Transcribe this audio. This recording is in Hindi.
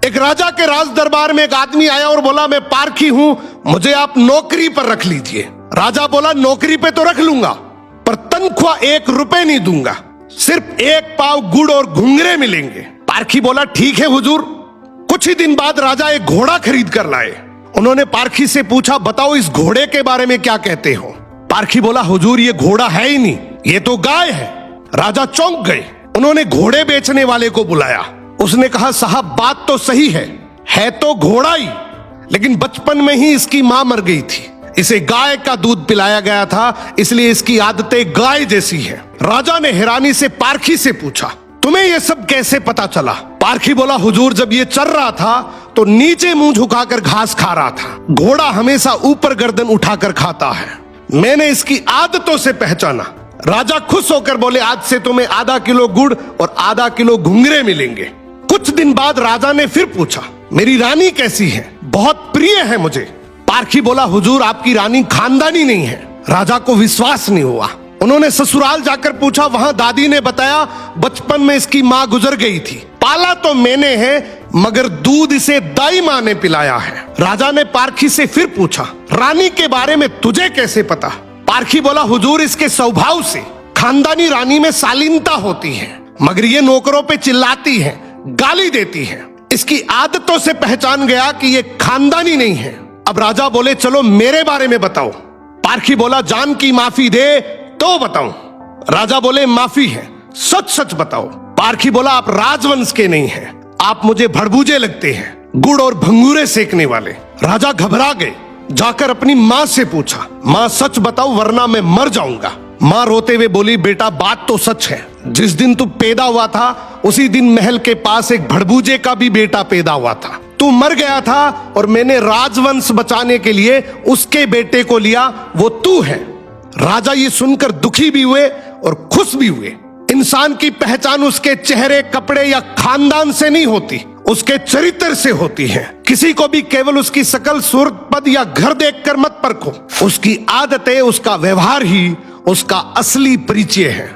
एक राजा के राज दरबार में एक आदमी आया और बोला, मैं पारखी हूं, मुझे आप नौकरी पर रख लीजिए। राजा बोला, नौकरी पे तो रख लूंगा, पर तनख्वाह 1 रुपए नहीं दूंगा, सिर्फ 1 पाव गुड़ और घुंघरे मिलेंगे। पारखी बोला, ठीक है हुजूर। कुछ ही दिन बाद राजा एक घोड़ा खरीद कर लाए। उन्होंने पारखी से पूछा, बताओ इस घोड़े के बारे में क्या कहते हो। पारखी बोला, हुजूर ये घोड़ा है ही नहीं, ये तो गाय है। राजा चौंक गए। उन्होंने घोड़े बेचने वाले को बुलाया। उसने कहा, साहब बात तो सही है तो घोड़ा ही, लेकिन बचपन में ही इसकी मां मर गई थी, इसे गाय का दूध पिलाया गया था, इसलिए इसकी आदतें गाय जैसी है। राजा ने हैरानी से पारखी से पूछा, तुम्हें यह सब कैसे पता चला। पारखी बोला, हुजूर जब ये चल रहा था तो नीचे मुंह झुकाकर घास खा रहा था, घोड़ा हमेशा ऊपर गर्दन उठाकर खाता है, मैंने इसकी आदतों से पहचाना। राजा खुश होकर बोले, आज से तुम्हें आधा किलो गुड़ और आधा किलो घुंघरे मिलेंगे। कुछ दिन बाद राजा ने फिर पूछा, मेरी रानी कैसी है, बहुत प्रिय है मुझे। पारखी बोला, हुजूर आपकी रानी खानदानी नहीं है। राजा को विश्वास नहीं हुआ। उन्होंने ससुराल जाकर पूछा, वहां दादी ने बताया बचपन में इसकी मां गुजर गई थी, पाला तो मैंने है, मगर दूध इसे दाई मां ने पिलाया है। राजा ने पारखी से फिर पूछा, रानी के बारे में तुझे कैसे पता। पारखी बोला, हुजूर इसके स्वभाव से खानदानी रानी में शालीनता होती है, मगर ये नौकरों पे चिल्लाती है, गाली देती है, इसकी आदतों से पहचान गया कि ये खानदानी नहीं है। अब राजा बोले, चलो मेरे बारे में बताओ। पारखी बोला, जान की माफी दे तो बताऊं। राजा बोले, माफी है, सच सच बताओ। पारखी बोला, आप राजवंश के नहीं हैं, आप मुझे भड़बूजे लगते हैं, गुड़ और भंगूरे सेकने वाले। राजा घबरा गए। जाकर अपनी माँ से पूछा, माँ सच बताओ वरना मैं मर जाऊंगा। माँ रोते हुए बोली, बेटा बात तो सच है, जिस दिन तू पैदा हुआ था उसी दिन महल के पास एक भड़बूजे का भी बेटा पैदा हुआ था, तू मर गया था और मैंने राजवंश बचाने के लिए उसके बेटे को लिया, वो तू है। राजा ये सुनकर दुखी भी हुए और खुश भी हुए। इंसान की पहचान उसके चेहरे, कपड़े या खानदान से नहीं होती, उसके चरित्र से होती है। किसी को भी केवल उसकी शकल, सूरत, पद या घर देखकर मत परखो, उसकी आदतें, उसका व्यवहार ही उसका असली परिचय है।